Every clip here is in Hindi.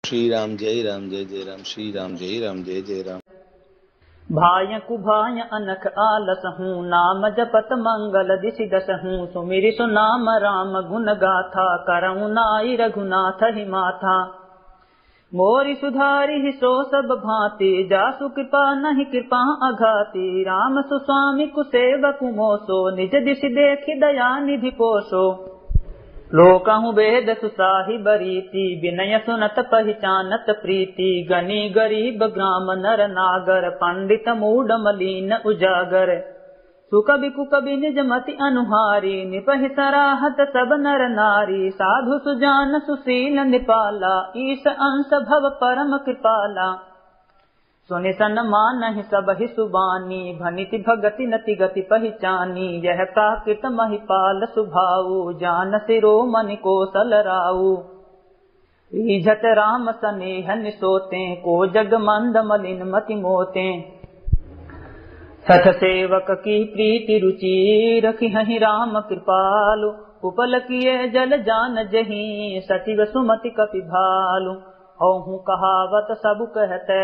श्री राम जय जय राम, श्री राम जय जय राम। भाय कुभाय अनख आलस हूँ, नाम जपत मंगल दिशि दस हूँ। सुमिरि सुनाम राम गुण गाथा, करऊँ नाई रघुनाथ ही माथा। मोरि सुधारि सो सब भांति, जासु कृपा नहीं कृपा अघाती। राम सुस्वामी कुसेवक मोसो, निज दिशि देखि दया निधि पोसो। लोकहु वेद सुसाहिब रीति, विनय सुनत पहिचानत प्रीति। गनी गरीब ग्राम नर नागर, पंडित मूढ़ मलीन उजागर। सुकवि कुकवि निज मति अनुहारी, निपहि सराहत सब नर नारी। साधु सुजान सुशील निपाला, ईश अंश भव परम कृपाला। सुनि सन्मानहि सबहि सुबानी, भनिति भगति नति गति पहिचानी। यह प्राकृत महिपाल सुभाऊ, जान शिरोमणि कौशल राऊ। रीझत राम सनेह निसोते, को जग मंद मलिन मति मोते। सठ सेवक की प्रीति रुचि, रखिहि राम कृपालु। उपल किए जल जान जहीं, सचिव सुमति कपि भालु। औहु कहावत सब कहते,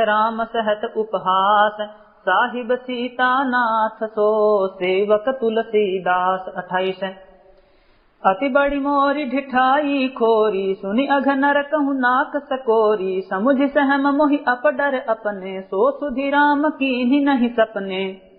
राम सहत उपहास। साहिब सीता नाथ सो, सेवक तुलसीदास। 28 अति बड़ी मोरी ढिठाई खोरी, सुनि अघ नर कहु नाक सकोरी। समुझ सहम मोहि अपडर अपने, सो सुधि राम कीन्हि नहीं सपने।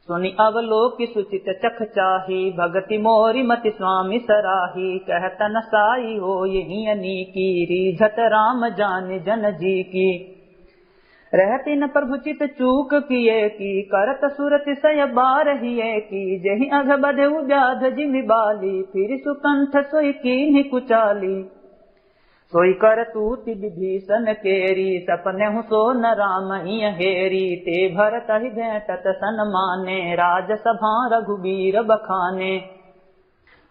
सुनि अवलोकि सुचित चख चाही, भगति मोरी मति स्वामी सराही। कहत न साई हो यही अनीकी, रीझत राम जान जन जी की। रहती न प्रभु चित चूक किए की, करत सुरत सय बारहिए की। जहि अघ बधेउ व्याध जिमि बाली, फिर सुकंठ सोई कीन्हि कुचाली। सोई कर तूति विभीषण केरी, सपनेहु सो न राम हिय हेरी। ते भरत ही भेंटत सन्माने, राजसभा रघुबीर बखाने।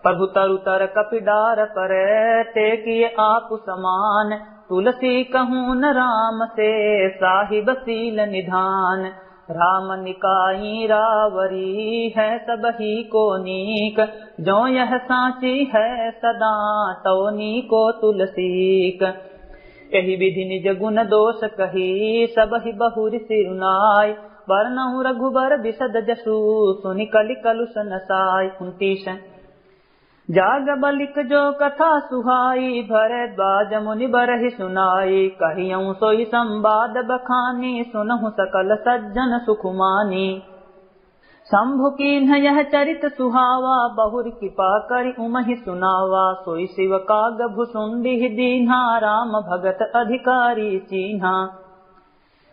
प्रभु तरु तर कपिडार परे, ते किए आप समान। तुलसी कहूँ न राम से, साहिब सील निधान। राम निकाई रावरी, है सबही को नीक। जो यह साची है सदा, तो नीको तुलसीक। यही विधि निज गुण दोष कही, सबहि बहुरि सिरुनाय। वर्णहु रघुबर बिसद जसु, सुनि कलि कलुष नसाय। 29 जाग बलिक जो कथा सुहाई, भरद्वाज मुनि बरहि सुनाई। कहियऊँ सोई संवाद बखानी, सुनहु सकल सज्जन सुखुमानी। शंभु कीन्ह यह चरित सुहावा, बहुरि कृपा करि उमहि सुनावा। सोई शिव काग भुसुंडी दीन्हा, राम भगत अधिकारी चीन्हा।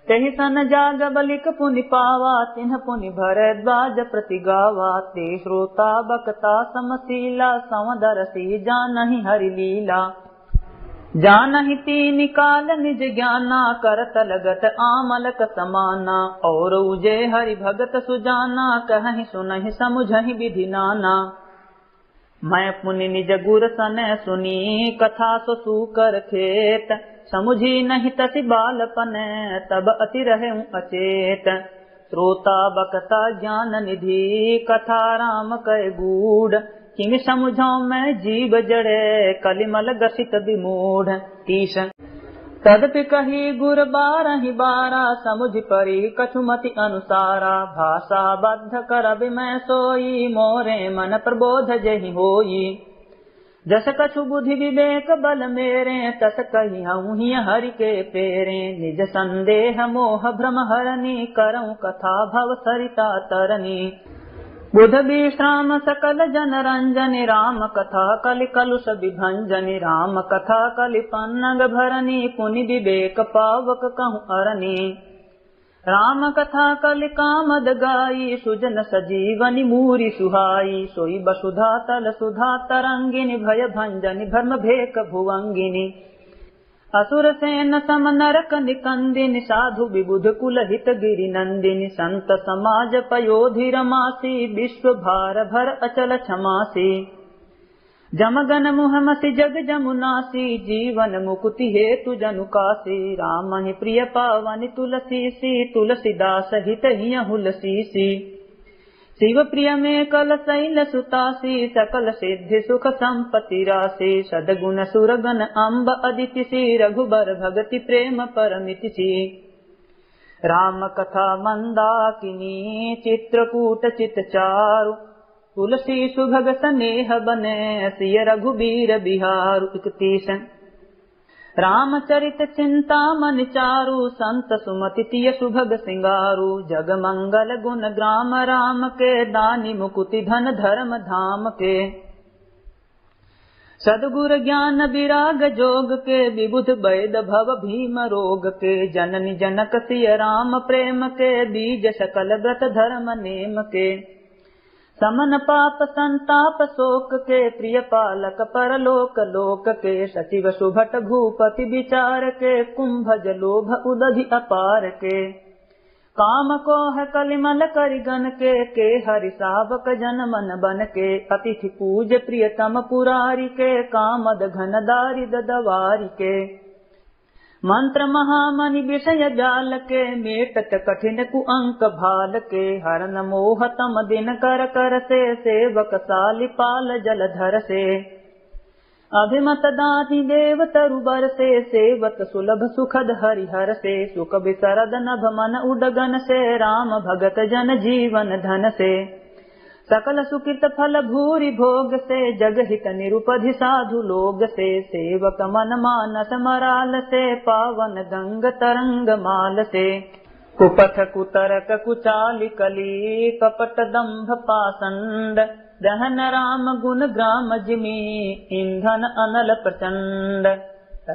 तेहि सन जाग बलिक पुनि पावा, तिन्ह पुनि भरद्वाज प्रति गावा। ते श्रोता बकता समशीला, समदरसी जानहि हरि लीला। जानहि तीन काल निज ज्ञाना, करत लगत आमलक समाना। और उजे हरि भगत सुजाना, कहहि सुनहि समुझहि विधि नाना। मैं पुनि निज गुर सने सुनी, कथा सो सूकर खेत। समुझी नहीं तसि बालपन, तब अति रहूं अचेत। श्रोता बकता ज्ञान निधि, कथा राम कय गूढ़। किंग समुझौ मैं जीव जड़े, कलिमल गसित विमूढ़। 30 तदपि कही गुर बारहि बारा, समुझ परी कछुमति अनुसारा। भाषा बद्ध करबि मैं सोई, मोरे मन प्रबोध जहि होई। जस कछु बुद्धि विवेक बल मेरे, तस कहियऊँ हिय हरि के पेरे। निज संदेह मोह भ्रम हरनी, करऊँ कथा भव सरिता तरनी। बुध विश्राम सकल जन रंजनि, राम कथा कलि कलुष विभंजनि। राम कथा कलि पन्नग भरनी, पुनि विवेक पावक कहूँ अरनी। राम कथा कलि कामद गाई, सुजन सजीवनि मूरि सुहाई। सोई वसुधा तल सुधा तरंगिनी, भय भंजनि भर्म भेक भुवंगिनी। असुर सेन सम नरक निकंदिनी, साधु विबुध कुल हित गिरि नंदिनी। संत समाज पयोधि रमासी, विश्व भार भर अचल क्षमासी। जमगन मुहमसि जग जमुनासी, जीवन मुकुति हेतु जनुकासी। राम ही प्रिय पावनि तुलसी सी, तुलसीदास हित हिय हुलसी सी। शिव प्रिय में कल शैल सुतासी सकल सिद्धि सुख संपत्ति राशि सदगुण सुरगन अम्ब अदिति सी रघुबर भगति प्रेम परमिति सी राम कथा मंदाकिनी चित्रकूट चित चारु तुलसी सुभग स्नेह बने सिय रघुबीर बिहारु 31। रामचरित चिंतामणि चारु संत सुमति तिय सुभग सिंगारु जग मंगल गुण ग्राम राम के दानी मुकुति धन धर्म धाम के सद्गुर ज्ञान विराग जोग के विबुध वैद भव भीम रोग के जननी जनक सिय राम प्रेम के बीज सकल व्रत धर्म नेम के समन पाप संताप शोक के प्रिय पालक परलोक लोक के सचिव सुभट भूपति विचार के कुंभज लोभ उदधि अपार के काम को है कलिमल करिगन के हरि सावक जन मन बन के अतिथि पूज प्रियतम पुरारी के कामद घन दारिद दवारी के मंत्र महामणि विषय जाल के मेटत कठिन कुअंक भाल के हरन मोह तम दिन कर कर से सेवक सालि पाल जलधर से अभिमत दाति देव तरुबर से सेवत सुलभ सुखद हरिहर से सुख विसरद नभ मन उडगन से राम भगत जन जीवन धन से सकल सुकृत फल भूरि भोग से जग हित निरुपधि साधु लोग से सेवक मन मानस मराल से पावन गंग तरंग माल से कुपथ कुतरक कुचालि कली कपट दंभ पासंड दहन राम गुण ग्राम जिमी ईंधन अनल प्रचंड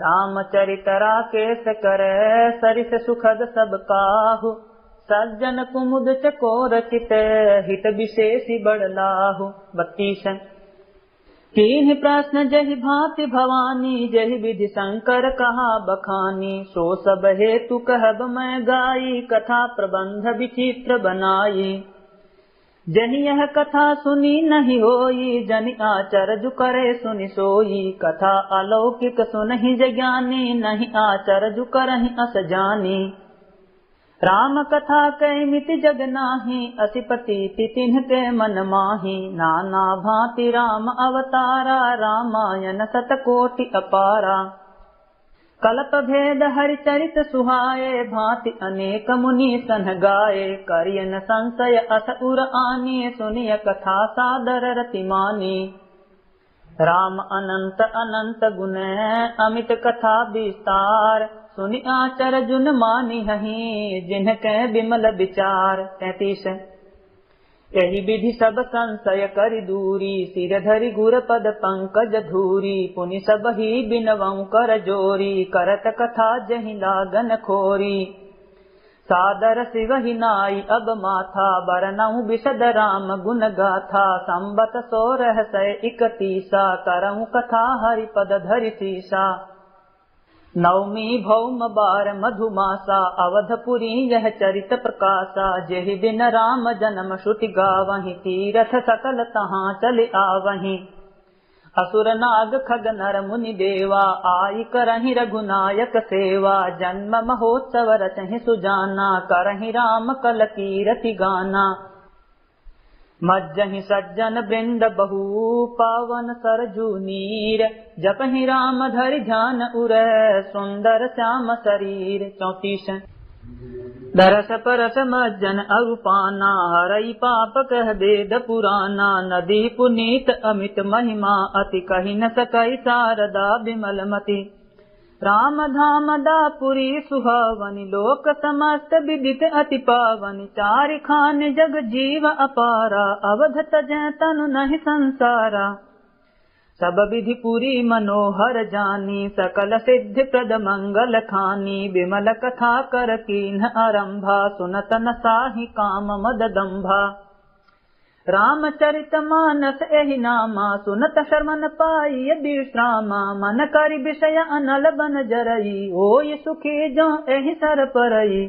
रामचरित राकेश कर सरिस सुखद सब काहु सज्जन कुमुद चकोर चित हित विशेषि बड़लाहु 32। तीन प्रश्न जहि भांति भवानी जहि विधि शंकर कहा बखानी सो सब हेतु कहब मैं गाई कथा प्रबंध विचित्र बनाई जनि यह कथा सुनी नहीं होई जनि आचरज करे सुनि सोई कथा अलौकिक सुनहि ज्ञानी नहीं आचरज करहि अस जानी राम कथा कई मिति जग नाही असि प्रतीति तिन्ह के मन माही नाना भांति राम अवतारा रामायण सतकोटि अपारा कल्प भेद हरिचरित सुहाए भांति अनेक मुनि सन गाए करियन संशय अस उर आनी सुनिय कथा सादर रति मानी राम अनंत अनंत गुण अमित कथा विस्तार सुनि आचर जुन मानि हहि जिनके बिमल विचार 33। यही विधि सब संशय करि दूरी सिर धरि गुर पद पंकज धूरी पुनि सब ही बिनवऊ कर जोरी करत कथा जहि लागन खोरी सादर शिव ही नाई अब माथा बरनऊ विशद राम गुण गाथा संबत 1631 करऊ कथा हरि पद धरि सीसा नवमी भौम बार मधुमासा अवधपुरी यह चरित प्रकाशा जेहि दिन राम जन्म श्रुति गावहि तीरथ सकल तहाँ चल आवहि असुर नाग खग नर मुनि देवा आई करहि रघुनायक सेवा जन्म महोत्सव रचहि सुजाना करहि राम कल कीरति गाना मज्जहि सज्जन वृंद बहु पावन सरजू नीर जपहि राम धरि ध्यान उर सुंदर श्याम शरीर 34। दरस परस मज्जन अरूपाना हरई पाप कह वेद पुराना नदी पुनीत अमित महिमा अति कहि न सकई शारदा विमल मति राम धाम दापुरी सुहावनि लोक समस्त विदित अति पावनि चारि खान जग जीव अपारा अवध तजै तनु नहीं संसारा सब विधि पुरी मनोहर जानी सकल सिद्धि प्रद मंगल खानी विमल कथा कर कीन्ह आरंभा सुनत न साहि काम मद दंभा रामचरित मानस एहि नामा सुनत शर्मन पाई विश्रामा मन करि विषय अनल बन जरई ओई सुखी जो एहि सर परई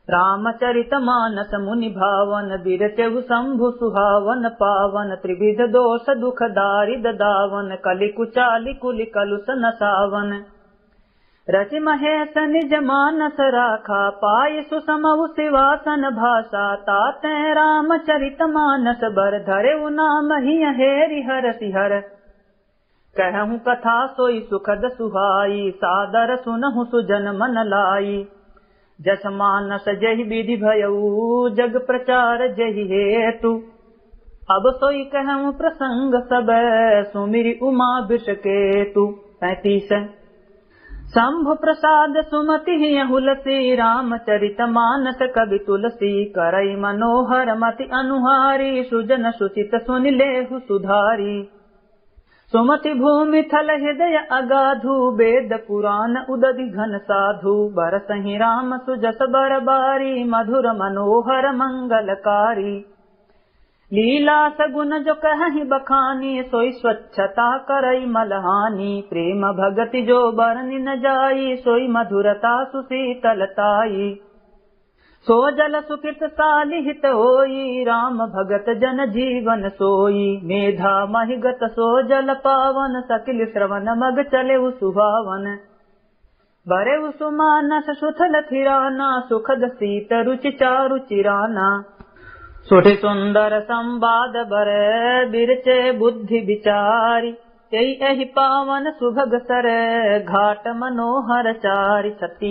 रामचरित मानस मुनि भावन बिरचहु शंभु सुहावन पावन त्रिविध दोष दुख दारिद दावन कलि कुचालि कुलि कलुष नसावन। 35। रामचरित मानस मुनि भावन बिरचहु शंभु सुहावन पावन त्रिविध दोष दुख दारिद दावन कलि कुचालि कुलि कलुष नसावन। 36। रचि महेश निज मानस राखा, पाय सुसमउ सिवासन भाषा। ताते रामचरित मानस बर, धरे नाम ही हेरि हर सिहर। कहूँ कथा सोई सुखद सुहाई, सादर सुनहु सुजन मन लाई। जस मानस जहि विधि भयऊ, जग प्रचार जहि हेतु। अब सोई कहूँ प्रसंग सब, सुमिरि उमा बिषकेतु। 35 शंभु प्रसाद सुमति हुलसी, रामचरित मानस कवि तुलसी। करई मनोहर मति अनुहारी, सुजन सुचित सुनि लेहु सुधारी। सुमति भूमि थल हृदय अगाधु, वेद पुराण उदधि घन साधु। बरसहि राम सुजस बर बारी, मधुर मनोहर मंगलकारी। लीला सगुन जो कहहि बखानी, सोई स्वच्छता करई मलहानी। प्रेम भगति जो बरनि न जाई, सोई मधुरता सुशीतलताई। सो जल सुकृत सालिहित होई, राम भगत जन जीवन सोई। मेधा महिगत सो जल पावन, सकिल श्रवण मग चले सुहावन। बरे सुमानस सुथल थिराना, सुखद सीत रुचि चारु चिराना। सुठि सुंदर संवाद बर, बिरचे बुद्धि विचारी। यही एहि पावन सुभग सर, घाट मनोहर चारि। 36